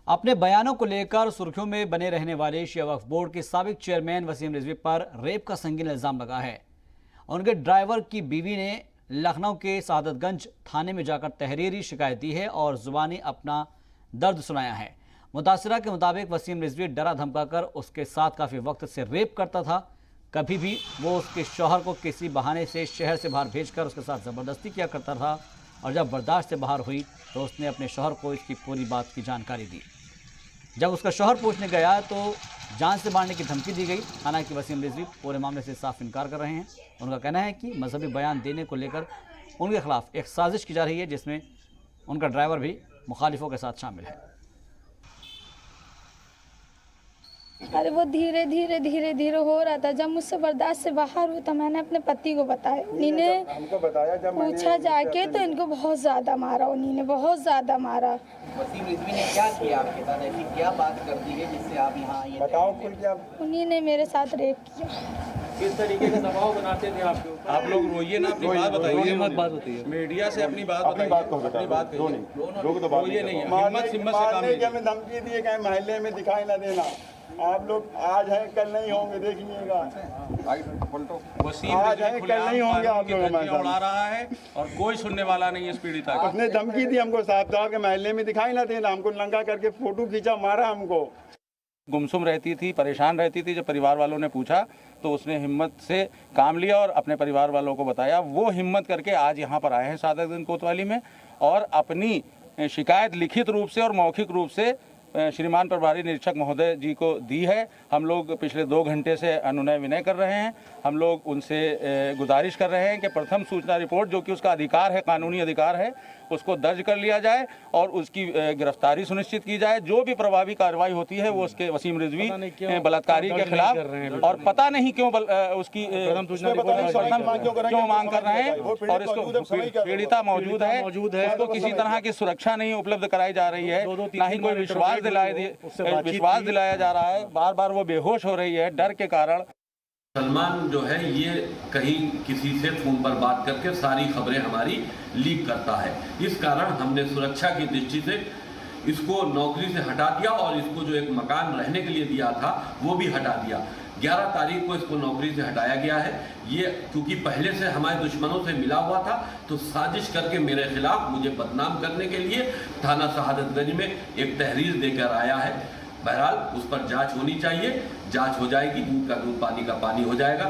अपने बयानों को लेकर सुर्खियों में बने रहने वाले शिया वक्फ बोर्ड के साबिक चेयरमैन वसीम रिजवी पर रेप का संगीन इल्जाम लगा है। उनके ड्राइवर की बीवी ने लखनऊ के सादतगंज थाने में जाकर तहरीरी शिकायत दी है और जुबानी अपना दर्द सुनाया है। मुतासिरा के मुताबिक वसीम रिजवी डरा धमकाकर उसके साथ काफ़ी वक्त से रेप करता था। कभी भी वो उसके शौहर को किसी बहाने से शहर से बाहर भेजकर उसके साथ ज़बरदस्ती किया करता था और जब बर्दाश्त से बाहर हुई तो उसने अपने शौहर को इसकी पूरी बात की जानकारी दी। जब उसका शौहर पूछने गया तो जान से मारने की धमकी दी गई। हालांकि वसीम रिजवी पूरे मामले से साफ इनकार कर रहे हैं। उनका कहना है कि मजहबी बयान देने को लेकर उनके खिलाफ एक साजिश की जा रही है जिसमें उनका ड्राइवर भी मुखालिफों के साथ शामिल है। अरे वो धीरे धीरे हो रहा था। जब मुझसे बर्दाश्त से बाहर हुआ तो मैंने अपने पति को बताया। उन्हीं ने हमको बताया, जब पूछा जाके तो इनको बहुत ज़्यादा मारा। उन्हीं ने बहुत ज़्यादा मारा। वसीम रिजवी ने क्या किया आपके साथ? ऐसी क्या बात कर दी है जिससे आप यहाँ आए? बताओ खुल क्या। उन्हीं ने मेरे साथ रेप किया। किस तरीके का दबाव बनाते थे आपके ऊपर? आप लोग रोइए ना, अपनी बात बताइए। मीडिया से अपनी बात को रोइए नहीं, हिम्मत से काम नहीं। हमें धमकी दिए कहीं मोहल्ले में दिखाई ना देना। आप लोग आज हैं कल नहीं होंगे, देखिएगा। वसीम आज हैं कल नहीं होंगे आप लोग हमारे साथ। उड़ा रहा है और कोई सुनने वाला नहीं है इस पीड़िता का। उसने धमकी दी हमको, साहब के मोहल्ले में दिखाई ना देना। हमको नंगा करके फोटो खींचा, मारा हमको। गुमसुम रहती थी, परेशान रहती थी। जब परिवार वालों ने पूछा तो उसने हिम्मत से काम लिया और अपने परिवार वालों को बताया। वो हिम्मत करके आज यहाँ पर आए हैं सादतगंज कोतवाली में और अपनी शिकायत लिखित रूप से और मौखिक रूप से श्रीमान प्रभारी निरीक्षक महोदय जी को दी है। हम लोग पिछले 2 घंटे से अनुनय विनय कर रहे हैं। हम लोग उनसे गुजारिश कर रहे हैं कि प्रथम सूचना रिपोर्ट, जो कि उसका अधिकार है, कानूनी अधिकार है, उसको दर्ज कर लिया जाए और उसकी गिरफ्तारी सुनिश्चित की जाए। जो भी प्रभावी कार्रवाई होती है वो उसके वसीम रिजवी बलात्कारी के खिलाफ, और पता नहीं क्यों उसकी क्यों मांग कर रहे हैं। और इसको पीड़िता मौजूद है, उसको किसी तरह की सुरक्षा नहीं उपलब्ध कराई जा रही है, ना ही कोई विश्वास दिलाया जा रहा है। बार बार वो बेहोश हो रही है डर के कारण। सलमान जो है ये कहीं किसी से फोन पर बात करके सारी खबरें हमारी लीक करता है। इस कारण हमने सुरक्षा की दृष्टि से इसको नौकरी से हटा दिया और इसको जो एक मकान रहने के लिए दिया था वो भी हटा दिया। 11 तारीख को इसको नौकरी से हटाया गया है। ये क्योंकि पहले से हमारे दुश्मनों से मिला हुआ था तो साजिश करके मेरे खिलाफ मुझे बदनाम करने के लिए थाना शहादतगंज में एक तहरीर देकर आया है। बहरहाल उस पर जांच होनी चाहिए। जांच हो जाएगी, दूध का दूध पानी का पानी हो जाएगा।